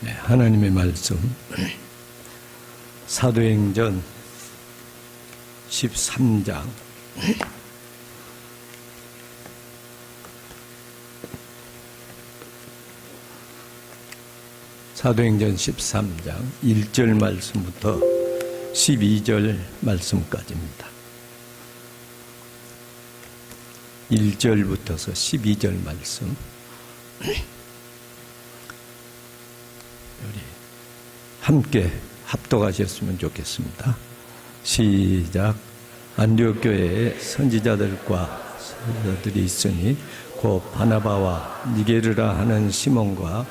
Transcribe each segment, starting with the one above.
네, 하나님의 말씀 사도행전 13장 사도행전 13장 1절 말씀부터 12절 말씀까지입니다. 1절부터서 12절 말씀 우리 함께 합독하셨으면 좋겠습니다. 시작. 안디옥 교회에 선지자들과 사도들이 있으니 곧 바나바와 니게르라 하는 시몬과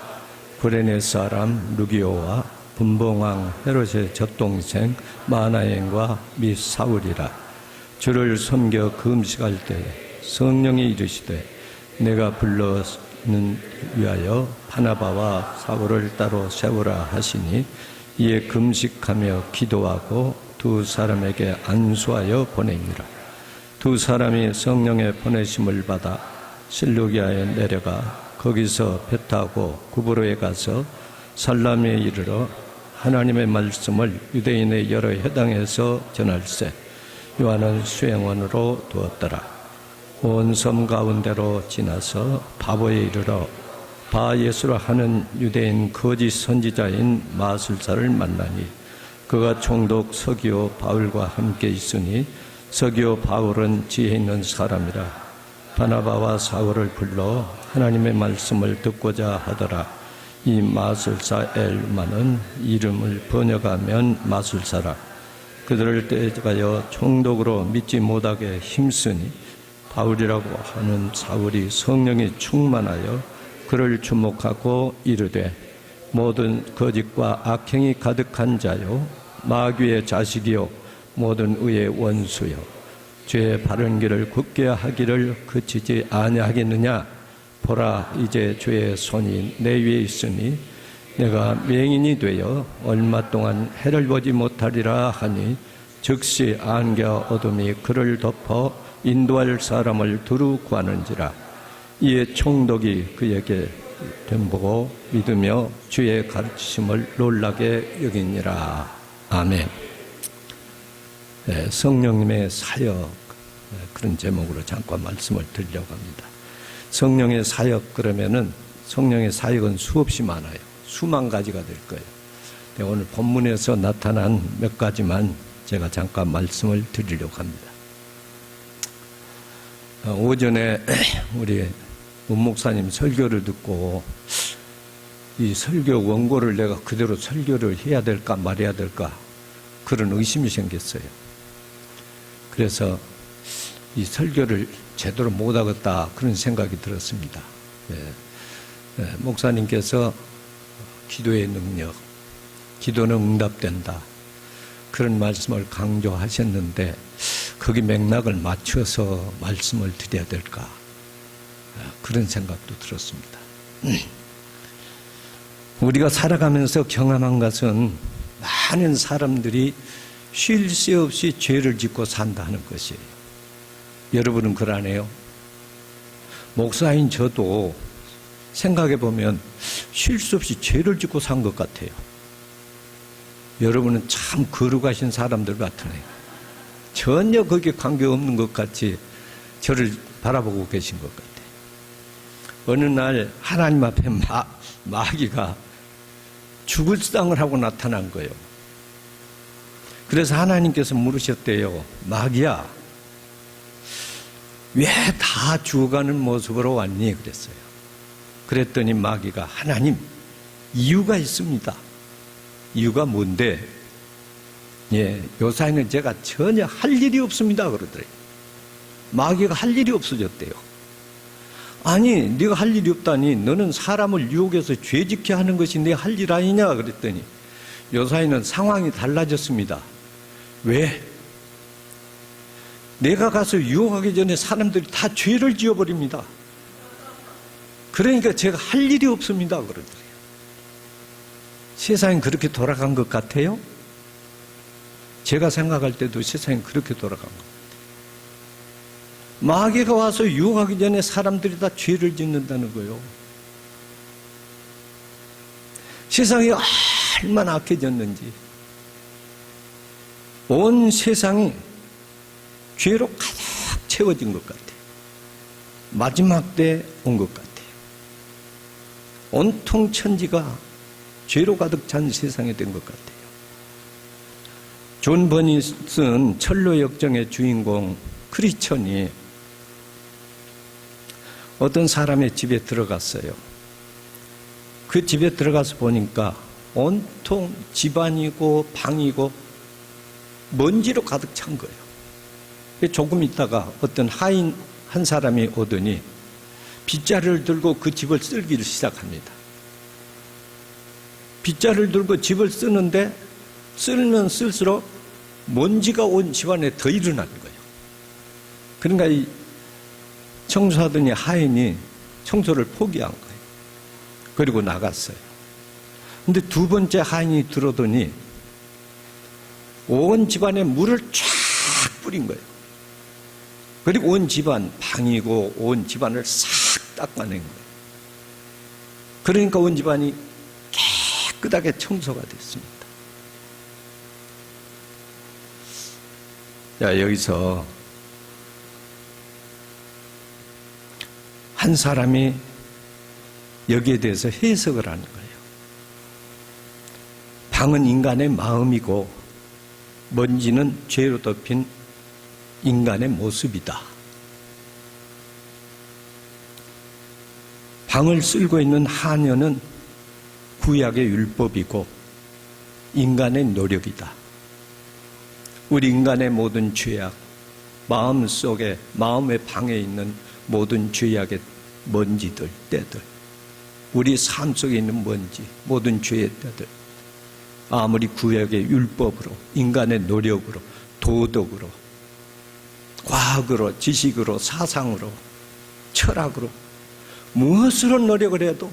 구레네 사람 루기오와 분봉왕 헤롯의 젖동생 마나엔과 및 사울이라. 주를 섬겨 금식할 때 성령이 이르시되 내가 불러는 위하여 바나바와 사울을 따로 세우라 하시니 이에 금식하며 기도하고 두 사람에게 안수하여 보냅니다. 두 사람이 성령의 보내심을 받아 실루기아에 내려가 거기서 배 타고 구브로에 가서 살라미에 이르러 하나님의 말씀을 유대인의 여러 회당에서 전할세. 요한은 수행원으로 두었더라. 온 섬 가운데로 지나서 바보에 이르러 바 예수라 하는 유대인 거짓 선지자인 마술사를 만나니 그가 총독 서기오 바울과 함께 있으니 서기오 바울은 지혜 있는 사람이라. 바나바와 사울을 불러 하나님의 말씀을 듣고자 하더라. 이 마술사 엘마는 이름을 번역하면 마술사라. 그들을 떼가여 총독으로 믿지 못하게 힘쓰니 바울이라고 하는 사울이 성령이 충만하여 그를 주목하고 이르되 모든 거짓과 악행이 가득한 자요 마귀의 자식이요 모든 의의 원수요 죄의 바른 길을 굳게 하기를 그치지 아니하겠느냐. 보라, 이제 주의 손이 내 위에 있으니 내가 맹인이 되어 얼마 동안 해를 보지 못하리라 하니 즉시 안개와 어둠이 그를 덮어 인도할 사람을 두루 구하는지라. 이에 총독이 그에게 됨보고 믿으며 주의 가르치심을 놀라게 여기니라. 아멘. 네, 성령님의 사역, 그런 제목으로 잠깐 말씀을 드리려고 합니다. 성령의 사역 그러면은 성령의 사역은 수없이 많아요. 수만 가지가 될 거예요. 오늘 본문에서 나타난 몇 가지만 제가 잠깐 말씀을 드리려고 합니다. 오전에 우리 문 목사님 설교를 듣고 이 설교 원고를 내가 그대로 설교를 해야 될까 말해야 될까 그런 의심이 생겼어요. 그래서 이 설교를 제대로 못하겠다 그런 생각이 들었습니다. 목사님께서 기도의 능력, 기도는 응답된다 그런 말씀을 강조하셨는데 거기 맥락을 맞춰서 말씀을 드려야 될까 그런 생각도 들었습니다. 우리가 살아가면서 경험한 것은 많은 사람들이 쉴 새 없이 죄를 짓고 산다 하는 것이에요. 여러분은 그러네요. 목사인 저도 생각해 보면 쉴 수 없이 죄를 짓고 산 것 같아요. 여러분은 참 거룩하신 사람들 같으네요. 전혀 거기에 관계없는 것 같이 저를 바라보고 계신 것 같아요. 어느 날 하나님 앞에 마귀가 죽을 상을 하고 나타난 거예요. 그래서 하나님께서 물으셨대요. 마귀야, 왜 다 죽어가는 모습으로 왔니? 그랬어요. 그랬더니 마귀가 하나님, 이유가 있습니다. 이유가 뭔데? 요사이는 제가 전혀 할 일이 없습니다. 그러더래요. 마귀가 할 일이 없어졌대요. 아니, 네가 할 일이 없다니 너는 사람을 유혹해서 죄짓게 하는 것이 네 할 일 아니냐? 그랬더니 요사이는 상황이 달라졌습니다. 왜? 내가 가서 유혹하기 전에 사람들이 다 죄를 지어버립니다. 그러니까 제가 할 일이 없습니다. 그러더래요. 세상이 그렇게 돌아간 것 같아요? 제가 생각할 때도 세상이 그렇게 돌아간 것 같아요. 마귀가 와서 유혹하기 전에 사람들이 다 죄를 짓는다는 거예요. 세상이 얼마나 악해졌는지, 온 세상이 죄로 가득 채워진 것 같아요. 마지막 때 온 것 같아요. 온통 천지가 죄로 가득 찬 세상이 된 것 같아요. 존 버니 쓴 철로 역정의 주인공 크리스천이 어떤 사람의 집에 들어갔어요. 그 집에 들어가서 보니까 온통 집안이고 방이고 먼지로 가득 찬 거예요. 조금 있다가 어떤 하인 한 사람이 오더니 빗자루를 들고 그 집을 쓸기를 시작합니다. 빗자루를 들고 집을 쓰는데 쓸면 쓸수록 먼지가 온 집안에 더 일어나는 거예요. 그러니까 이 청소하더니 하인이 청소를 포기한 거예요. 그리고 나갔어요. 근데 두 번째 하인이 들어오더니 온 집안에 물을 쫙 뿌린 거예요. 그리고 온 집안, 방이고 온 집안을 싹 닦아낸 거예요. 그러니까 온 집안이 깨끗하게 청소가 됐습니다. 자, 여기서 한 사람이 여기에 대해서 해석을 하는 거예요. 방은 인간의 마음이고 먼지는 죄로 덮인 인간의 모습이다. 방을 쓸고 있는 하녀는 구약의 율법이고 인간의 노력이다. 우리 인간의 모든 죄악, 마음속에, 마음의 방에 있는 모든 죄악의 먼지들, 때들, 우리 삶 속에 있는 먼지, 모든 죄의 때들, 아무리 구약의 율법으로, 인간의 노력으로, 도덕으로, 과학으로, 지식으로, 사상으로, 철학으로, 무엇으로 노력을 해도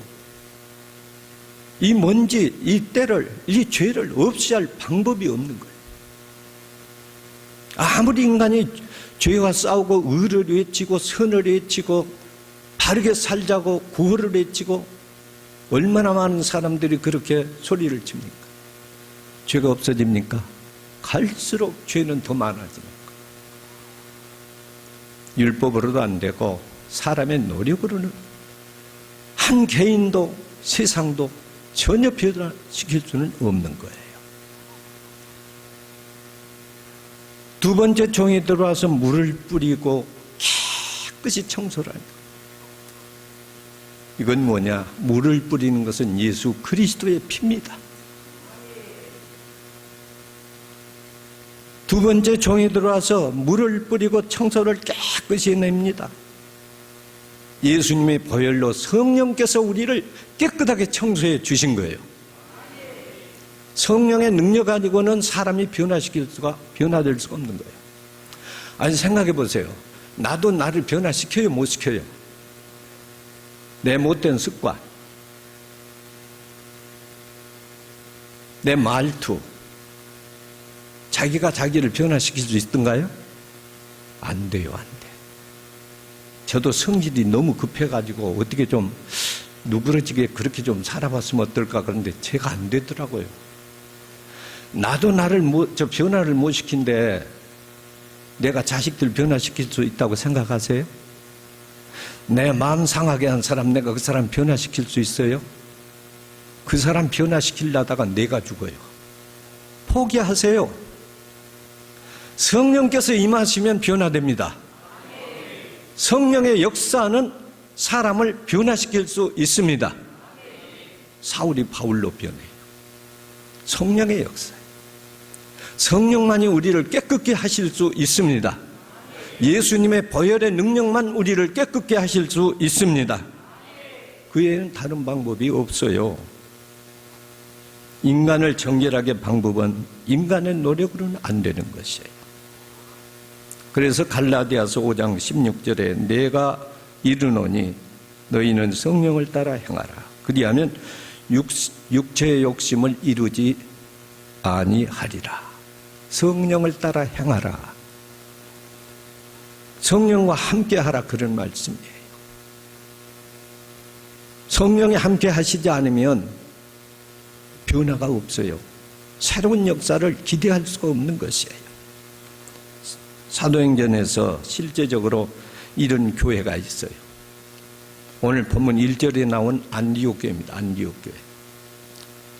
이 먼지, 이 때를, 이 죄를 없이 할 방법이 없는 거예요. 아무리 인간이 죄와 싸우고 의를 외치고 선을 외치고 바르게 살자고 구호를 외치고 얼마나 많은 사람들이 그렇게 소리를 칩니까? 죄가 없어집니까? 갈수록 죄는 더 많아집니다. 율법으로도 안 되고 사람의 노력으로는 한 개인도 세상도 전혀 변화시킬 수는 없는 거예요. 두 번째 종이 들어와서 물을 뿌리고 깨끗이 청소를 합니다. 이건 뭐냐? 물을 뿌리는 것은 예수 그리스도의 피입니다. 두 번째 종이 들어와서 물을 뿌리고 청소를 깨끗이 해냅니다. 예수님의 보혈로 성령께서 우리를 깨끗하게 청소해 주신 거예요. 성령의 능력 가지고는 사람이 변화될 수가 없는 거예요. 아니, 생각해 보세요. 나도 나를 변화시켜요, 못 시켜요? 내 못된 습관, 내 말투, 자기가 자기를 변화시킬 수 있던가요? 안 돼요, 안 돼. 저도 성질이 너무 급해가지고 어떻게 좀 누그러지게 그렇게 좀 살아봤으면 어떨까 그런데 제가 안 되더라고요. 나도 나를 변화를 못 시킨데 내가 자식들 변화시킬 수 있다고 생각하세요? 내 마음 상하게 한 사람, 내가 그 사람 변화시킬 수 있어요? 그 사람 변화시키려다가 내가 죽어요. 포기하세요. 성령께서 임하시면 변화됩니다. 성령의 역사는 사람을 변화시킬 수 있습니다. 사울이 바울로 변해요. 성령의 역사예요. 성령만이 우리를 깨끗게 하실 수 있습니다. 예수님의 보혈의 능력만 우리를 깨끗게 하실 수 있습니다. 그 외에는 다른 방법이 없어요. 인간을 정결하게 방법은 인간의 노력으로는 안 되는 것이에요. 그래서 갈라디아서 5장 16절에 내가 이르노니 너희는 성령을 따라 행하라. 그리하면 육체의 욕심을 이루지 아니하리라. 성령을 따라 행하라. 성령과 함께하라, 그런 말씀이에요. 성령이 함께 하시지 않으면 변화가 없어요. 새로운 역사를 기대할 수가 없는 것이에요. 사도행전에서 실제적으로 이런 교회가 있어요. 오늘 본문 1절에 나온 안디옥 교회입니다. 안디옥 교회.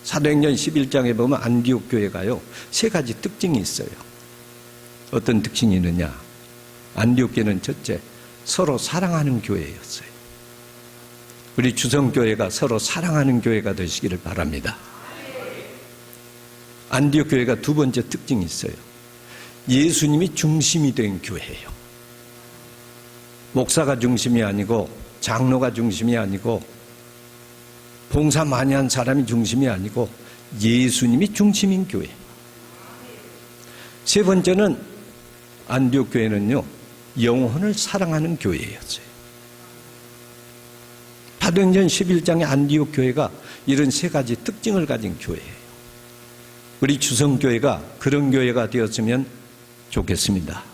사도행전 11장에 보면 안디옥 교회가요, 세 가지 특징이 있어요. 어떤 특징이 있느냐? 안디옥 교회는 첫째, 서로 사랑하는 교회였어요. 우리 주성교회가 서로 사랑하는 교회가 되시기를 바랍니다. 안디옥 교회가 두 번째 특징이 있어요. 예수님이 중심이 된 교회예요. 목사가 중심이 아니고, 장로가 중심이 아니고, 봉사 많이 한 사람이 중심이 아니고 예수님이 중심인 교회. 세 번째는 안디옥 교회는요, 영혼을 사랑하는 교회였어요. 사도행전 11장의 안디옥 교회가 이런 세 가지 특징을 가진 교회예요. 우리 주성교회가 그런 교회가 되었으면 좋겠습니다.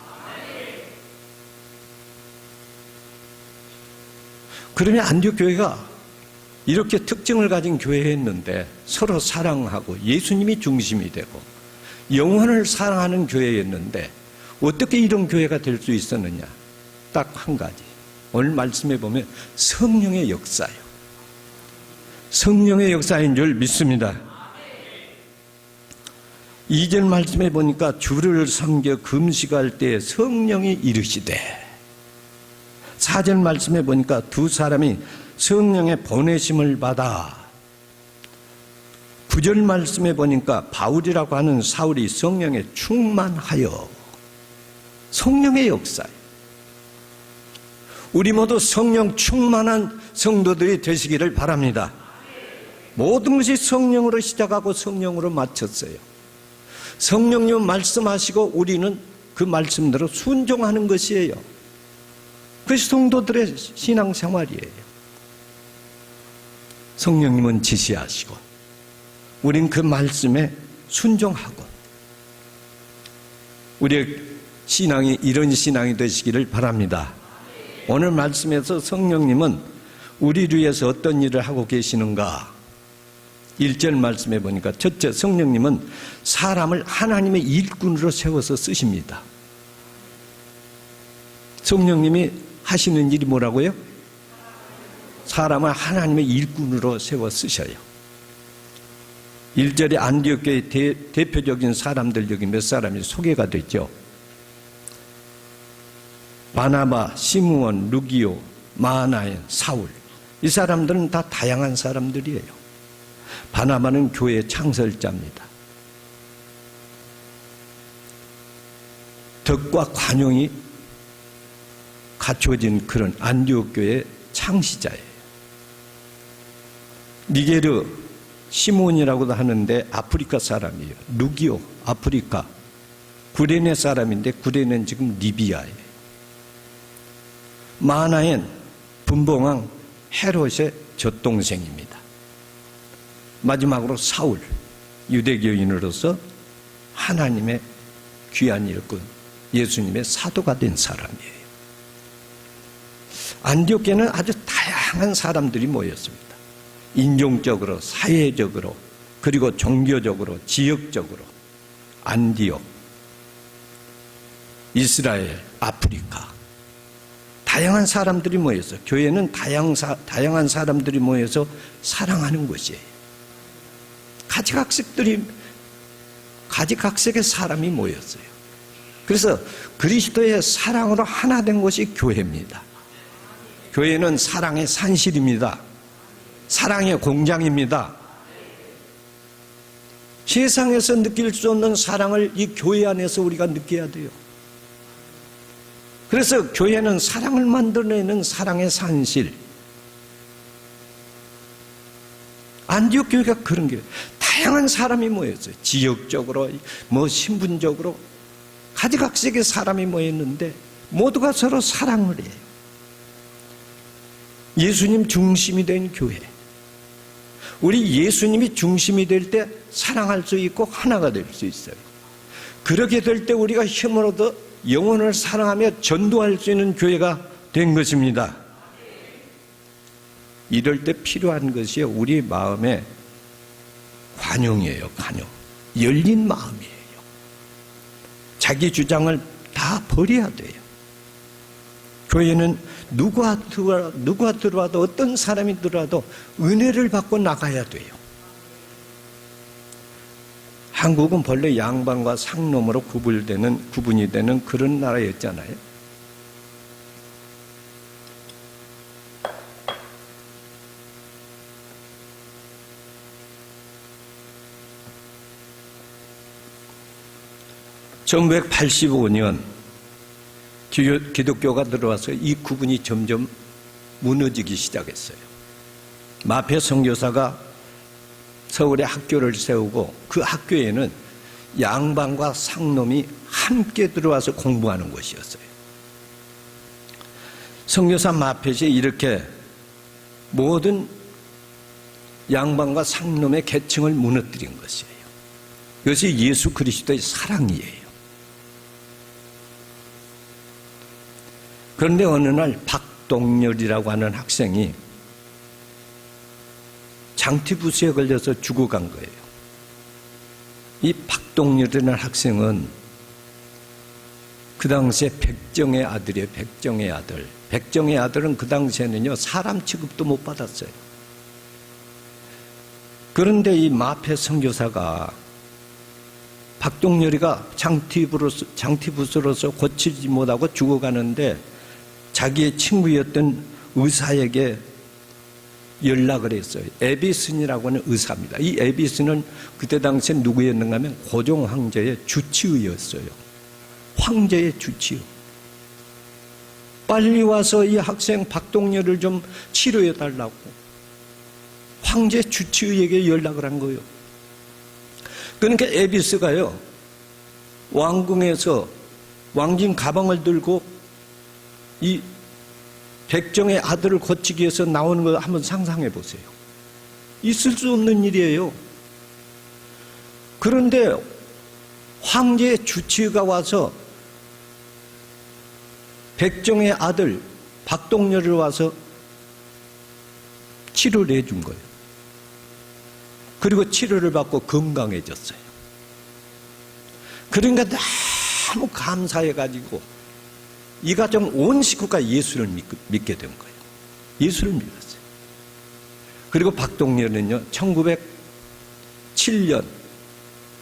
그러면 안디옥 교회가 이렇게 특징을 가진 교회였는데 서로 사랑하고 예수님이 중심이 되고 영혼을 사랑하는 교회였는데 어떻게 이런 교회가 될 수 있었느냐? 딱 한 가지. 오늘 말씀해 보면 성령의 역사예요. 성령의 역사인 줄 믿습니다. 2절 말씀해 보니까 주를 섬겨 금식할 때 성령이 이르시되, 4절 말씀해 보니까 두 사람이 성령의 보내심을 받아, 9절 말씀해 보니까 바울이라고 하는 사울이 성령에 충만하여. 성령의 역사예요. 우리 모두 성령 충만한 성도들이 되시기를 바랍니다. 모든 것이 성령으로 시작하고 성령으로 마쳤어요. 성령님 말씀하시고 우리는 그 말씀대로 순종하는 것이에요. 그것이 성도들의 신앙생활이에요. 성령님은 지시하시고 우린 그 말씀에 순종하고, 우리의 신앙이 이런 신앙이 되시기를 바랍니다. 오늘 말씀에서 성령님은 우리를 위해서 어떤 일을 하고 계시는가? 1절 말씀해 보니까 첫째, 성령님은 사람을 하나님의 일꾼으로 세워서 쓰십니다. 성령님이 하시는 일이 뭐라고요? 사람을 하나님의 일꾼으로 세워 쓰셔요. 1절에 안디옥 교회 대표적인 사람들 여기 몇 사람이 소개가 됐죠. 바나바, 시므온, 루기오, 마나엔, 사울. 이 사람들은 다 다양한 사람들이에요. 바나바는 교회 창설자입니다. 덕과 관용이 갖춰진 그런 안디옥 교회의 창시자예요. 니게르, 시몬이라고도 하는데 아프리카 사람이에요. 루기오, 아프리카. 구레네 사람인데 구레네는 지금 리비아예요. 마나엔, 분봉왕 헤롯의 젖동생입니다. 마지막으로 사울, 유대교인으로서 하나님의 귀한 일꾼, 예수님의 사도가 된 사람이에요. 안디옥 교회는 아주 다양한 사람들이 모였습니다. 인종적으로, 사회적으로, 그리고 종교적으로, 지역적으로. 안디옥, 이스라엘, 아프리카. 다양한 사람들이 모여서, 교회는 다양한 사람들이 모여서 사랑하는 것이에요. 가지각색의 사람이 모였어요. 그래서 그리스도의 사랑으로 하나 된 것이 교회입니다. 교회는 사랑의 산실입니다. 사랑의 공장입니다. 세상에서 느낄 수 없는 사랑을 이 교회 안에서 우리가 느껴야 돼요. 그래서 교회는 사랑을 만들어내는 사랑의 산실. 안디옥 교회가 그런 게 다양한 사람이 모였어요. 지역적으로, 신분적으로 가지각색의 사람이 모였는데 모두가 서로 사랑을 해요. 예수님 중심이 된 교회. 우리 예수님이 중심이 될 때 사랑할 수 있고 하나가 될 수 있어요. 그렇게 될 때 우리가 힘을 얻어 영혼을 사랑하며 전도할 수 있는 교회가 된 것입니다. 이럴 때 필요한 것이 우리 마음에 관용이에요, 관용. 열린 마음이에요. 자기 주장을 다 버려야 돼요. 교회는 누가 들어와도 어떤 사람이 들어와도 은혜를 받고 나가야 돼요. 한국은 본래 양반과 상놈으로 구분이 되는 그런 나라였잖아요. (1985년) 기독교가 들어와서 이 구분이 점점 무너지기 시작했어요. 마페 선교사가 서울에 학교를 세우고 그 학교에는 양반과 상놈이 함께 들어와서 공부하는 곳이었어요. 선교사 마펫이 이렇게 모든 양반과 상놈의 계층을 무너뜨린 것이에요. 이것이 예수 그리스도의 사랑이에요. 그런데 어느 날 박동렬이라고 하는 학생이 장티푸스에 걸려서 죽어간 거예요. 이 박동렬이라는 학생은 그 당시에 백정의 아들이에요. 백정의 아들. 백정의 아들은 그 당시에는요, 사람 취급도 못 받았어요. 그런데 이 마페 선교사가 박동렬이가 장티푸스로서 고치지 못하고 죽어가는데 자기의 친구였던 의사에게 연락을 했어요. 에비슨이라고 하는 의사입니다. 이 에비슨은 그때 당시에 누구였는가 하면 고종 황제의 주치의였어요. 황제의 주치의. 빨리 와서 이 학생 박동렬을 좀 치료해 달라고 황제 주치의에게 연락을 한 거예요. 그러니까 에비스가요, 왕궁에서 왕진 가방을 들고 이 백정의 아들을 고치기 위해서 나오는 거 한번 상상해 보세요. 있을 수 없는 일이에요. 그런데 황제의 주치의가 와서 백정의 아들 박동렬을 와서 치료를 해준 거예요. 그리고 치료를 받고 건강해졌어요. 그러니까 너무 감사해가지고 이 가정 온 식구가 예수를 믿게 된 거예요. 예수를 믿었어요. 그리고 박동렬은요, 1907년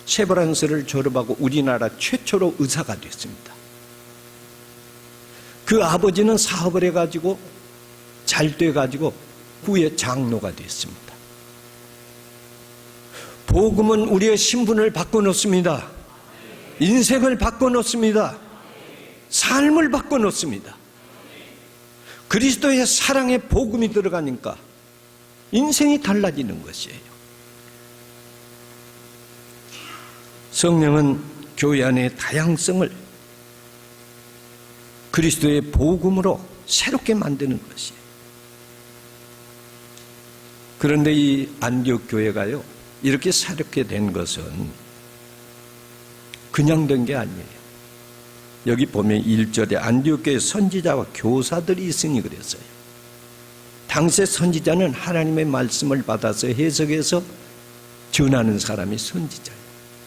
셰브란스를 졸업하고 우리나라 최초로 의사가 됐습니다. 그 아버지는 사업을 해가지고 잘 돼가지고 후에 장로가 됐습니다. 복음은 우리의 신분을 바꿔놓습니다. 인생을 바꿔놓습니다. 삶을 바꿔놓습니다. 그리스도의 사랑의 복음이 들어가니까 인생이 달라지는 것이에요. 성령은 교회 안의 다양성을 그리스도의 복음으로 새롭게 만드는 것이에요. 그런데 이 안디옥 교회가요, 이렇게 새롭게 된 것은 그냥 된 게 아니에요. 여기 보면 1절에 안디옥 교회 선지자와 교사들이 있으니 그랬어요. 당시 선지자는 하나님의 말씀을 받아서 해석해서 전하는 사람이 선지자예요.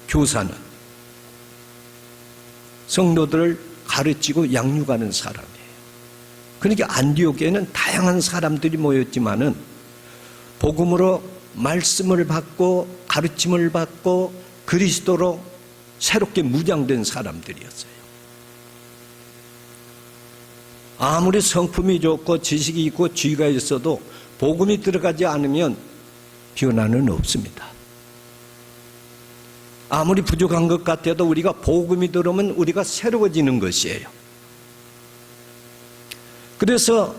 교사는 성도들을 가르치고 양육하는 사람이에요. 그러니까 안디옥 교회는 다양한 사람들이 모였지만은 복음으로 말씀을 받고 가르침을 받고 그리스도로 새롭게 무장된 사람들이었어요. 아무리 성품이 좋고 지식이 있고 지위가 있어도 복음이 들어가지 않으면 변화는 없습니다. 아무리 부족한 것 같아도 우리가 복음이 들어오면 우리가 새로워지는 것이에요. 그래서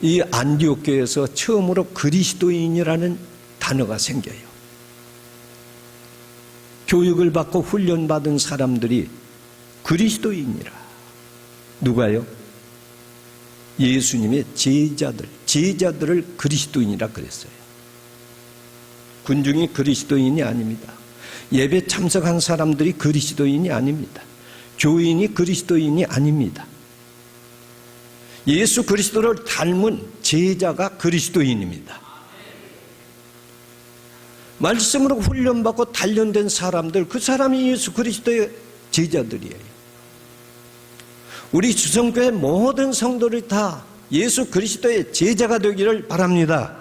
이 안디옥 교회에서 처음으로 그리스도인이라는 단어가 생겨요. 교육을 받고 훈련받은 사람들이 그리스도인이라. 누가요? 예수님의 제자들을 그리스도인이라 그랬어요. 군중이 그리스도인이 아닙니다. 예배 참석한 사람들이 그리스도인이 아닙니다. 교인이 그리스도인이 아닙니다. 예수 그리스도를 닮은 제자가 그리스도인입니다. 말씀으로 훈련받고 단련된 사람들, 그 사람이 예수 그리스도의 제자들이에요. 우리 주성교회 모든 성도들이 다 예수 그리스도의 제자가 되기를 바랍니다.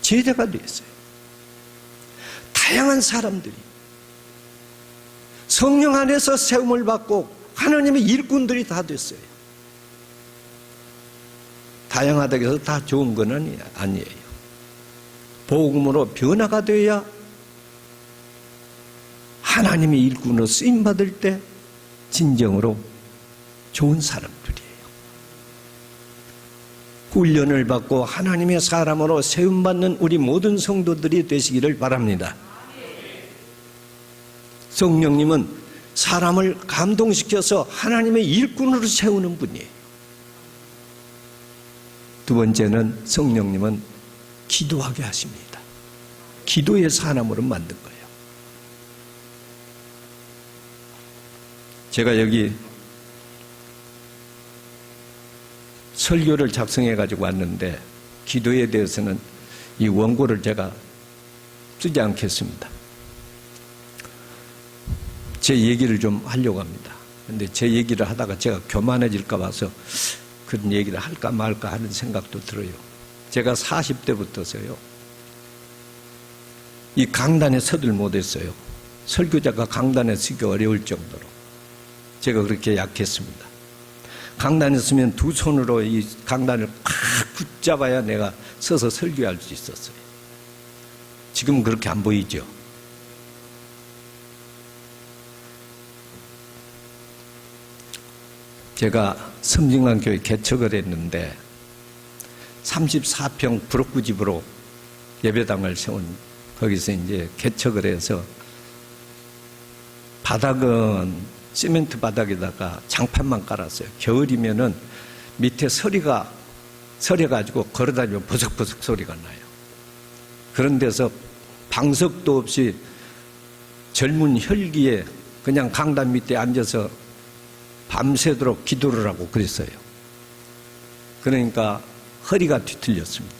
제자가 되었어요. 다양한 사람들이 성령 안에서 세움을 받고 하나님의 일꾼들이 다 됐어요. 다양하다고 해서 다 좋은 건 아니에요. 복음으로 변화가 되어야 하나님의 일꾼으로 쓰임받을 때 진정으로 좋은 사람들이에요. 훈련을 받고 하나님의 사람으로 세움받는 우리 모든 성도들이 되시기를 바랍니다. 성령님은 사람을 감동시켜서 하나님의 일꾼으로 세우는 분이에요. 두 번째는 성령님은 기도하게 하십니다. 기도의 사람으로 만든 거예요. 제가 여기 설교를 작성해 가지고 왔는데 기도에 대해서는 이 원고를 제가 쓰지 않겠습니다. 제 얘기를 좀 하려고 합니다. 그런데 제 얘기를 하다가 제가 교만해질까 봐서 그런 얘기를 할까 말까 하는 생각도 들어요. 제가 40대부터서요, 이 강단에 서들 못했어요. 설교자가 강단에 서기 어려울 정도로 제가 그렇게 약했습니다. 강단에 서면 두 손으로 이 강단을 팍 붙잡아야 내가 서서 설교할 수 있었어요. 지금은 그렇게 안 보이죠. 제가 섬진강교회 개척을 했는데 34평 부록구집으로 예배당을 세운, 거기서 이제 개척을 해서 바닥은 시멘트 바닥에다가 장판만 깔았어요. 겨울이면은 밑에 서려가지고 걸어다니면 버석버석 소리가 나요. 그런 데서 방석도 없이 젊은 혈기에 그냥 강단 밑에 앉아서 밤새도록 기도를 하고 그랬어요. 그러니까 허리가 뒤틀렸습니다.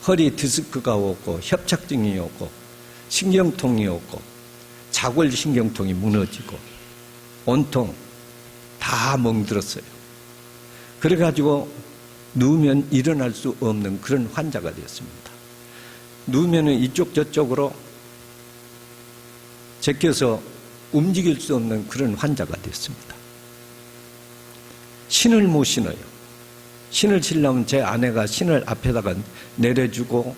허리 디스크가 오고 협착증이 오고 신경통이 오고 자골신경통이 무너지고 온통 다 멍들었어요. 그래가지고 누우면 일어날 수 없는 그런 환자가 되었습니다. 누우면 이쪽 저쪽으로 제껴서 움직일 수 없는 그런 환자가 됐습니다. 신을 못 신어요. 신을 신려면 제 아내가 신을 앞에다가 내려주고,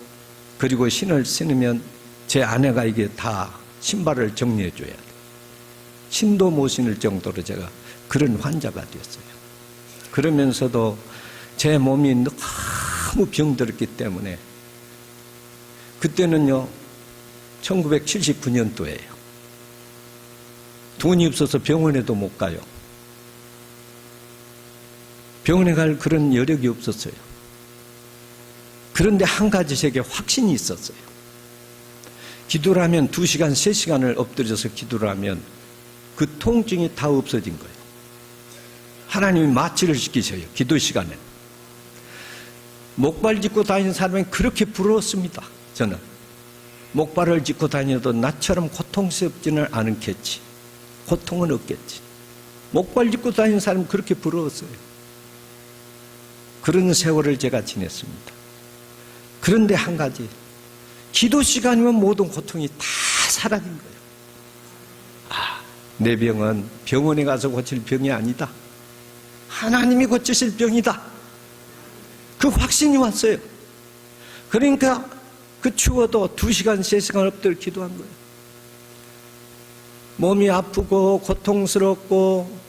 그리고 신을 신으면 제 아내가 이게 다 신발을 정리해 줘야 돼요. 신도 못 신을 정도로 제가 그런 환자가 됐어요. 그러면서도 제 몸이 너무 병들었기 때문에, 그때는요 1979년도예요. 돈이 없어서 병원에도 못 가요. 병원에 갈 그런 여력이 없었어요. 그런데 한 가지 제게 확신이 있었어요. 기도를 하면 2시간, 3시간을 엎드려서 기도를 하면 그 통증이 다 없어진 거예요. 하나님이 마취를 시키셔요. 기도 시간에. 목발 짚고 다니는 사람이 그렇게 부러웠습니다. 저는 목발을 짚고 다녀도 나처럼 고통스럽지는 않겠지. 고통은 없겠지. 목발 짚고 다니는 사람은 그렇게 부러웠어요. 그런 세월을 제가 지냈습니다. 그런데 한 가지, 기도 시간이면 모든 고통이 다 사라진 거예요. 내 병은 병원에 가서 고칠 병이 아니다. 하나님이 고치실 병이다. 그 확신이 왔어요. 그러니까 그 추워도 2시간, 3시간 엎드려 기도한 거예요. 몸이 아프고 고통스럽고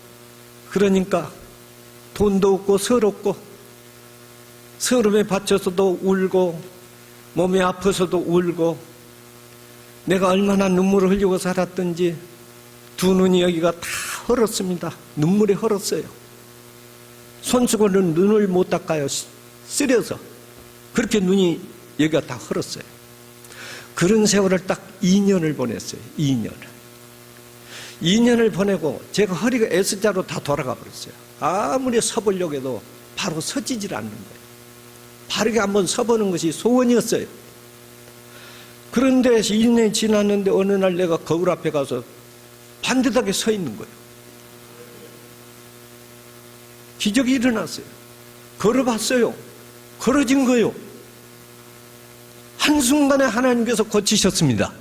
그러니까 돈도 없고 서럽고, 서름에 받쳐서도 울고 몸이 아파서도 울고, 내가 얼마나 눈물을 흘리고 살았던지 두 눈이 여기가 다 헐었습니다. 눈물이 헐었어요. 손수건은 눈을 못 닦아요. 쓰려서. 그렇게 눈이 여기가 다 헐었어요. 그런 세월을 딱 2년을 보냈어요. 2년을 보내고 제가 허리가 S자로 다 돌아가 버렸어요. 아무리 서보려고 해도 바로 서지질 않는 거예요. 바르게 한번 서보는 것이 소원이었어요. 그런데 2년이 지났는데 어느 날 내가 거울 앞에 가서 반듯하게 서 있는 거예요. 기적이 일어났어요. 걸어봤어요. 걸어진 거예요. 한순간에 하나님께서 고치셨습니다.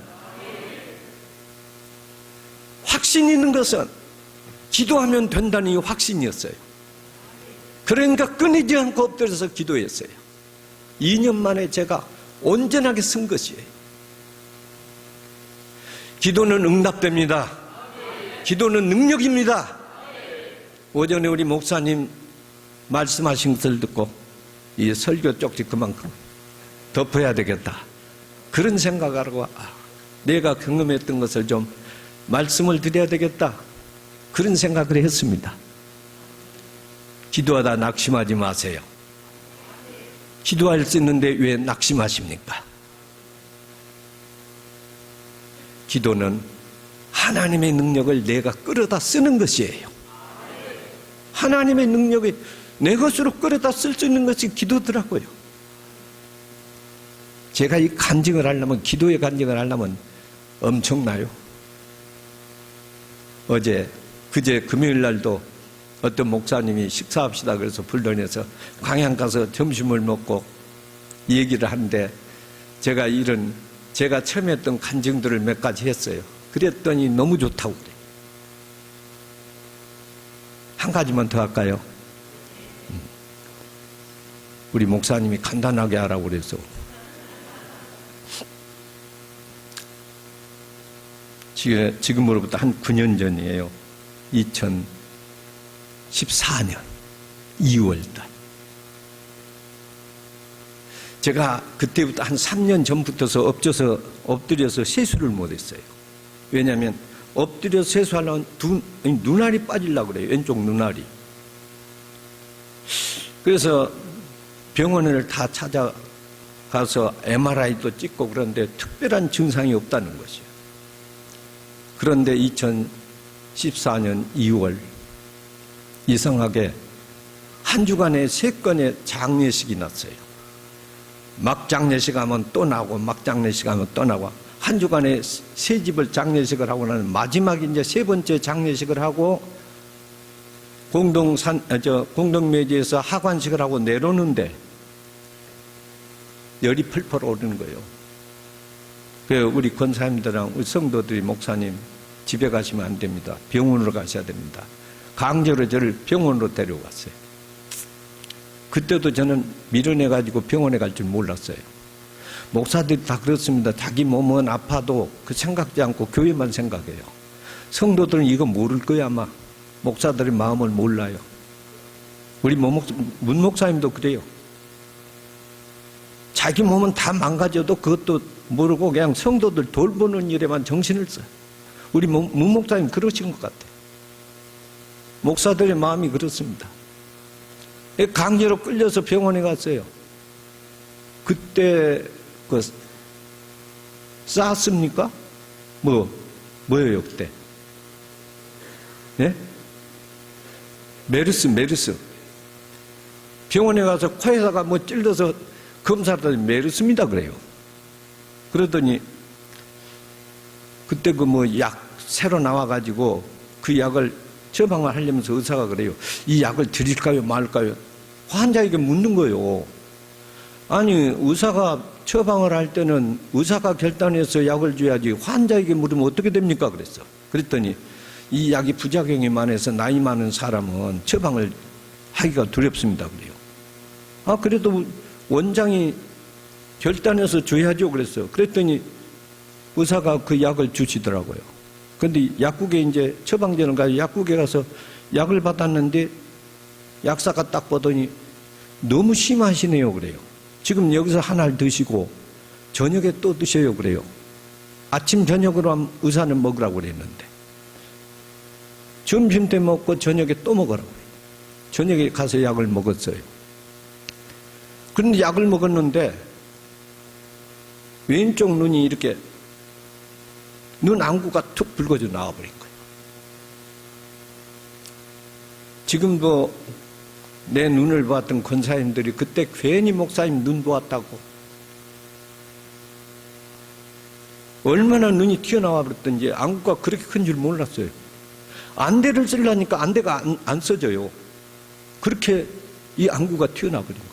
확신이 있는 것은 기도하면 된다는 이 확신이었어요. 그러니까 끊이지 않고 엎드려서 기도했어요. 2년 만에 제가 온전하게 쓴 것이에요. 기도는 응답됩니다. 기도는 능력입니다. 오전에 우리 목사님 말씀하신 것을 듣고 이 설교 쪽지 그만큼 덮어야 되겠다. 그런 생각하고 내가 경험했던 것을 좀 말씀을 드려야 되겠다. 그런 생각을 했습니다. 기도하다 낙심하지 마세요. 기도할 수 있는데 왜 낙심하십니까? 기도는 하나님의 능력을 내가 끌어다 쓰는 것이에요. 하나님의 능력이 내 것으로 끌어다 쓸 수 있는 것이 기도더라고요. 제가 이 간증을 하려면, 기도의 간증을 하려면 엄청나요. 그제 금요일 날도 어떤 목사님이 식사합시다 그래서 불러내서 광양 가서 점심을 먹고 얘기를 하는데 제가 처음 했던 간증들을 몇 가지 했어요. 그랬더니 너무 좋다고 그래요. 한 가지만 더 할까요? 우리 목사님이 간단하게 하라고 그래서 지금으로부터 한 9년 전이에요. 2014년 2월달. 제가 그때부터 한 3년 전부터 엎드려서 세수를 못했어요. 왜냐하면 엎드려 세수하려면 눈알이 빠지려고 그래요. 왼쪽 눈알이. 그래서 병원을 다 찾아가서 MRI도 찍고 그런데 특별한 증상이 없다는 것이에요. 그런데 2014년 2월 이상하게 한 주간에 3건의 장례식이 났어요. 막 장례식 하면 또 나고 막 장례식 하면 또 나고 한 주간에 3집을 장례식을 하고 나는 마지막 이제 3번째 장례식을 하고 공동묘지에서 하관식을 하고 내려오는데 열이 펄펄 오르는 거예요. 우리 권사님들랑 우리 성도들이 목사님 집에 가시면 안 됩니다. 병원으로 가셔야 됩니다. 강제로 저를 병원으로 데려갔어요. 그때도 저는 밀어내가지고 병원에 갈 줄 몰랐어요. 목사들이 다 그렇습니다. 자기 몸은 아파도 그 생각지 않고 교회만 생각해요. 성도들은 이거 모를 거야 아마. 목사들의 마음을 몰라요. 우리 문 목사님도 그래요. 자기 몸은 다 망가져도 그것도 모르고 그냥 성도들 돌보는 일에만 정신을 써요. 우리 문 목사님 그러신 것 같아요. 목사들의 마음이 그렇습니다. 강제로 끌려서 병원에 갔어요. 그때 쌌습니까? 뭐예요 그때? 예? 메르스. 병원에 가서 코에다가 찔러서 검사를 하더니 메르스입니다 그래요. 그러더니 그때 약 새로 나와가지고 그 약을 처방을 하려면서 의사가 그래요. 이 약을 드릴까요 말까요? 환자에게 묻는 거예요. 아니 의사가 처방을 할 때는 의사가 결단해서 약을 줘야지 환자에게 물으면 어떻게 됩니까? 그랬어. 그랬더니 이 약이 부작용이 많아서 나이 많은 사람은 처방을 하기가 두렵습니다 그래요. 그래도 원장이 결단해서 줘야죠 그랬어요. 그랬더니 의사가 그 약을 주시더라고요. 근데 약국에 이제 처방전을 가서 약국에 가서 약을 받았는데 약사가 딱 보더니 너무 심하시네요 그래요. 지금 여기서 하나를 드시고 저녁에 또 드셔요 그래요. 아침 저녁으로 의사는 먹으라고 그랬는데 점심 때 먹고 저녁에 또 먹으라고 그래요. 저녁에 가서 약을 먹었어요. 그런데 약을 먹었는데 왼쪽 눈이 이렇게 눈 안구가 툭 붉어져 나와버린 거예요. 지금도 내 눈을 보았던 권사님들이 그때 괜히 목사님 눈 보았다고 얼마나 눈이 튀어나와 버렸던지 안구가 그렇게 큰 줄 몰랐어요. 안대를 쓰려니까 안대가 안 써져요. 그렇게 이 안구가 튀어나와 버린 거예요.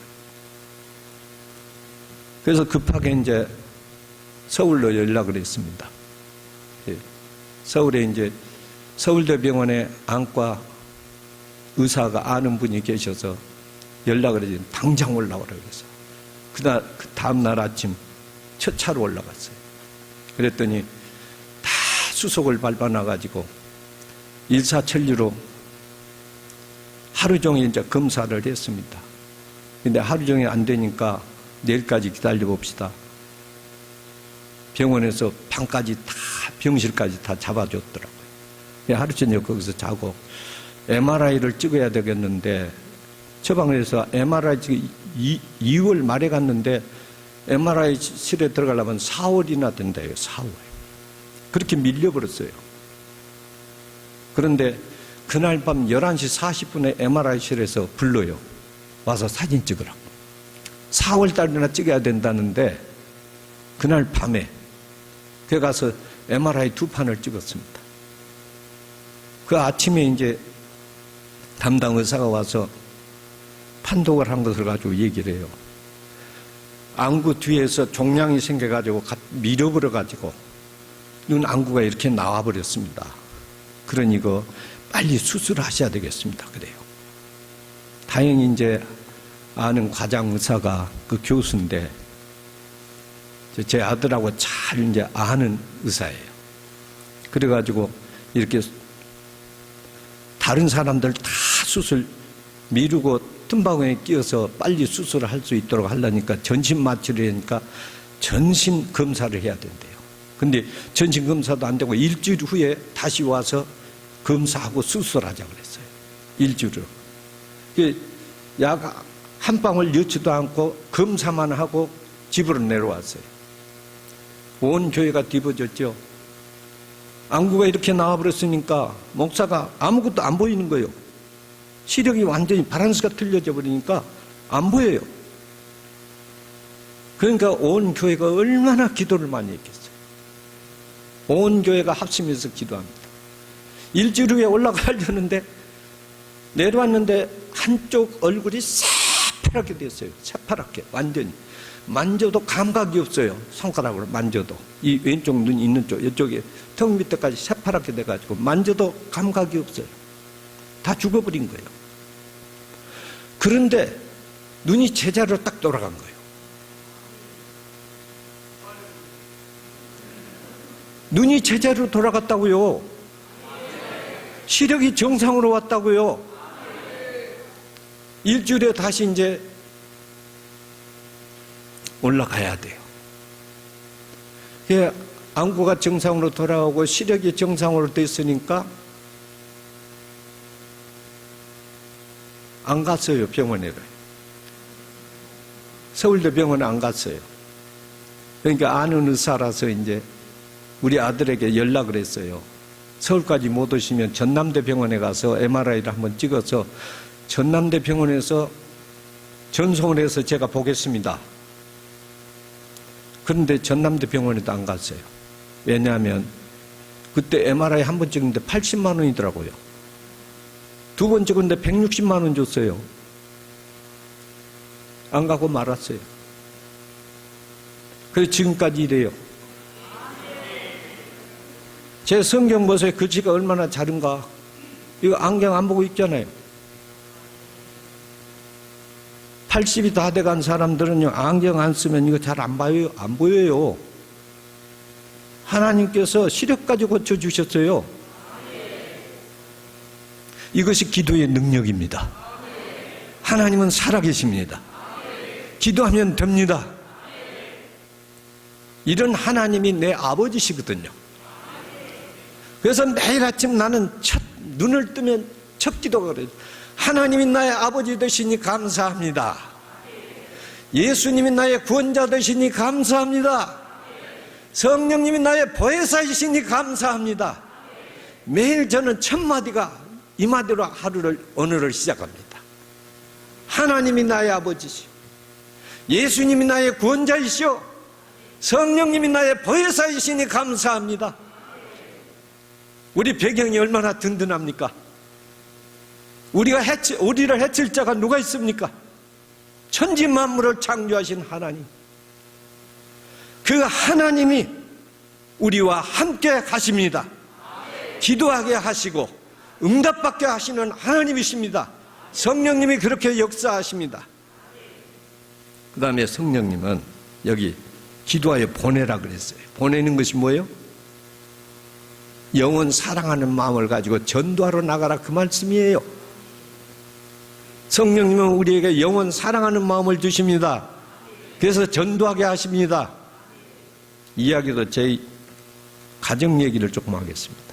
그래서 급하게 이제 서울로 연락을 했습니다. 서울에 이제 서울대병원에 안과 의사가 아는 분이 계셔서 연락을 해서 당장 올라오라고 해서 그 다음날 아침 첫 차로 올라갔어요. 그랬더니 다 수속을 밟아놔가지고 일사천리로 하루 종일 이제 검사를 했습니다. 근데 하루 종일 안 되니까 내일까지 기다려 봅시다. 병원에서 방까지 다 병실까지 다 잡아줬더라고요. 하루 저녁 거기서 자고 MRI를 찍어야 되겠는데 처방에서 MRI 2월 말에 갔는데 MRI실에 들어가려면 4월이나 된다요. 4월. 그렇게 밀려버렸어요. 그런데 그날 밤 11시 40분에 MRI실에서 불러요. 와서 사진 찍으라고. 4월 달이나 찍어야 된다는데 그날 밤에 그 가서 MRI 2판을 찍었습니다. 그 아침에 이제 담당 의사가 와서 판독을 한 것을 가지고 얘기를 해요. 안구 뒤에서 종양이 생겨가지고 밀어버려가지고 눈 안구가 이렇게 나와버렸습니다. 그러니 이거 빨리 수술하셔야 되겠습니다. 그래요. 다행히 이제 아는 과장 의사가 그 교수인데 제 아들하고 잘 이제 아는 의사예요. 그래가지고 이렇게 다른 사람들 다 수술 미루고 틈바구니에 끼워서 빨리 수술을 할 수 있도록 하려니까 전신 마취를 하니까 전신 검사를 해야 된대요. 근데 전신 검사도 안 되고 일주일 후에 다시 와서 검사하고 수술하자고 그랬어요. 일주일을. 약 한 방울 넣지도 않고 검사만 하고 집으로 내려왔어요. 온 교회가 뒤집어졌죠. 안구가 이렇게 나와버렸으니까 목사가 아무것도 안 보이는 거예요. 시력이 완전히 바란스가 틀려져 버리니까 안 보여요. 그러니까 온 교회가 얼마나 기도를 많이 했겠어요. 온 교회가 합심해서 기도합니다. 일주일 후에 올라가려는데 내려왔는데 한쪽 얼굴이 새파랗게 됐어요. 새파랗게 완전히. 만져도 감각이 없어요. 손가락으로 만져도. 이 왼쪽 눈 있는 쪽 이쪽에 턱 밑에까지 새파랗게 돼가지고 만져도 감각이 없어요. 다 죽어버린 거예요. 그런데 눈이 제자리로 딱 돌아간 거예요. 눈이 제자리로 돌아갔다고요. 시력이 정상으로 왔다고요. 일주일에 다시 이제 올라가야 돼요. 안구가 정상으로 돌아오고 시력이 정상으로 됐으니까 안 갔어요. 병원에. 서울대 병원에 안 갔어요. 그러니까 아는 의사라서 이제 우리 아들에게 연락을 했어요. 서울까지 못 오시면 전남대 병원에 가서 MRI를 한번 찍어서 전남대 병원에서 전송을 해서 제가 보겠습니다. 그런데 전남대 병원에도 안 갔어요. 왜냐하면 그때 MRI 한 번 찍는데 80만 원이더라고요. 두 번 찍었는데 160만 원 줬어요. 안 가고 말았어요. 그래서 지금까지 이래요. 제 성경 보세요. 글씨가 얼마나 작은가. 이거 안경 안 보고 있잖아요. 80이 다 돼간 사람들은요, 안경 안 쓰면 이거 잘 안 봐요. 안 보여요. 하나님께서 시력까지 고쳐주셨어요. 이것이 기도의 능력입니다. 하나님은 살아계십니다. 기도하면 됩니다. 이런 하나님이 내 아버지시거든요. 그래서 매일 아침 나는 눈을 뜨면 첫 기도가 그래요. 하나님이 나의 아버지 되시니 감사합니다. 예수님이 나의 구원자 되시니 감사합니다. 성령님이 나의 보혜사이시니 감사합니다. 매일 저는 첫 마디가 이 마디로 오늘을 시작합니다. 하나님이 나의 아버지시오. 예수님이 나의 구원자이시오. 성령님이 나의 보혜사이시니 감사합니다. 우리 배경이 얼마나 든든합니까? 우리를 해칠 자가 누가 있습니까? 천지 만물을 창조하신 하나님. 그 하나님이 우리와 함께 가십니다. 기도하게 하시고 응답받게 하시는 하나님이십니다. 성령님이 그렇게 역사하십니다. 그 다음에 성령님은 여기 기도하여 보내라 그랬어요. 보내는 것이 뭐예요? 영혼 사랑하는 마음을 가지고 전도하러 나가라, 그 말씀이에요. 성령님은 우리에게 영혼 사랑하는 마음을 주십니다. 그래서 전도하게 하십니다. 이야기도 제 가정 얘기를 조금 하겠습니다.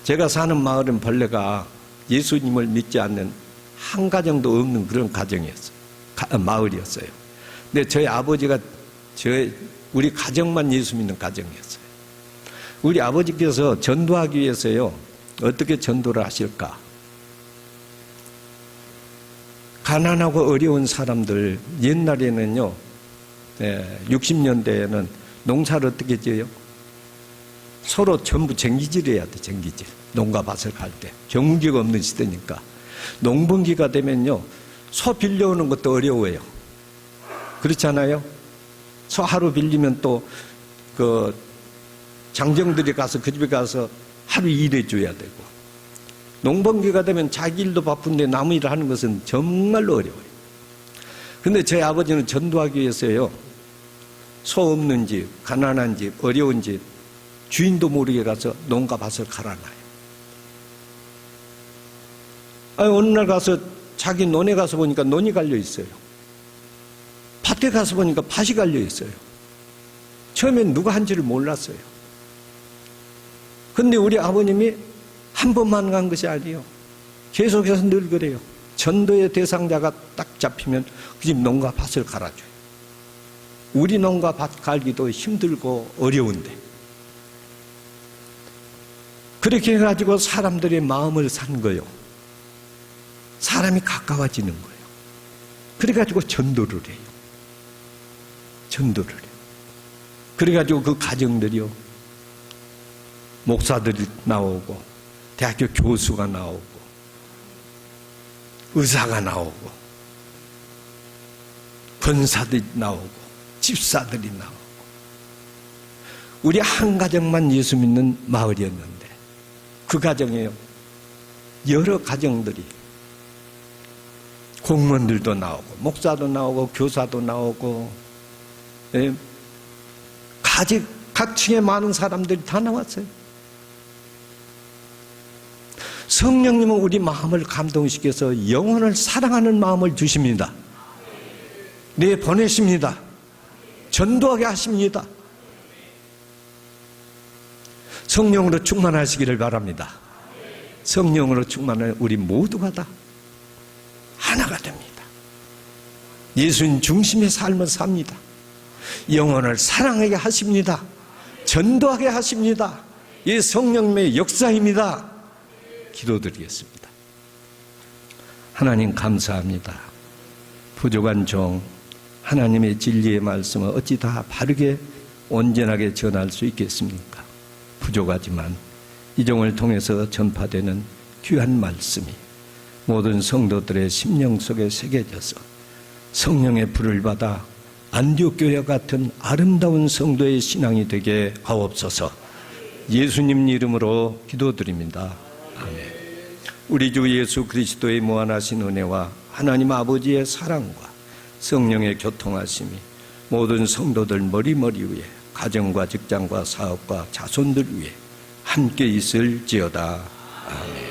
제가 사는 마을은 본래가 예수님을 믿지 않는 한 가정도 없는 그런 가정이었어요. 마을이었어요. 근데 저희 아버지가 우리 가정만 예수 믿는 가정이었어요. 우리 아버지께서 전도하기 위해서요, 어떻게 전도를 하실까? 가난하고 어려운 사람들, 옛날에는요, 60년대에는 농사를 어떻게 지어요? 서로 전부 쟁기질 해야 돼, 쟁기질. 농가 밭을 갈 때. 경운기가 없는 시대니까. 농번기가 되면요, 소 빌려오는 것도 어려워요. 그렇지 않아요? 소 하루 빌리면 또, 장정들이 가서 그 집에 가서 하루 일해 줘야 되고. 농번기가 되면 자기 일도 바쁜데 남 일을 하는 것은 정말로 어려워요. 근데 제 아버지는 전도하기 위해서요, 소 없는 집, 가난한 집, 어려운 집, 주인도 모르게 가서 농가 밭을 갈아놔요. 어느 날 가서 자기 논에 가서 보니까 논이 갈려 있어요. 밭에 가서 보니까 밭이 갈려 있어요. 처음엔 누가 한지를 몰랐어요. 근데 우리 아버님이 한 번만 간 것이 아니에요. 계속해서 늘 그래요. 전도의 대상자가 딱 잡히면 그 집 농가 밭을 갈아줘요. 우리 농가 밭 갈기도 힘들고 어려운데. 그렇게 해가지고 사람들의 마음을 산 거예요. 사람이 가까워지는 거예요. 그래가지고 전도를 해요. 전도를 해요. 그래가지고 그 가정들이요, 목사들이 나오고, 대학교 교수가 나오고, 의사가 나오고, 권사들이 나오고, 집사들이 나오고. 우리 한 가정만 예수 믿는 마을이었는데, 그 가정에요, 여러 가정들이, 공무원들도 나오고, 목사도 나오고, 교사도 나오고, 각층의 많은 사람들이 다 나왔어요. 성령님은 우리 마음을 감동시켜서 영혼을 사랑하는 마음을 주십니다. 네, 보내십니다. 전도하게 하십니다. 성령으로 충만하시기를 바랍니다. 성령으로 충만한 우리 모두가 다 하나가 됩니다. 예수님 중심의 삶을 삽니다. 영혼을 사랑하게 하십니다. 전도하게 하십니다. 이 성령님의 역사입니다. 기도드리겠습니다. 하나님 감사합니다. 부족한 종, 하나님의 진리의 말씀을 어찌 다 바르게 온전하게 전할 수 있겠습니까? 부족하지만 이 종을 통해서 전파되는 귀한 말씀이 모든 성도들의 심령 속에 새겨져서 성령의 불을 받아 안디옥 교회 같은 아름다운 성도의 신앙이 되게 하옵소서. 예수님 이름으로 기도드립니다. 아멘. 우리 주 예수 그리스도의 무한하신 은혜와 하나님 아버지의 사랑과 성령의 교통하심이 모든 성도들 머리머리 위에, 가정과 직장과 사업과 자손들 위에 함께 있을지어다. 아멘.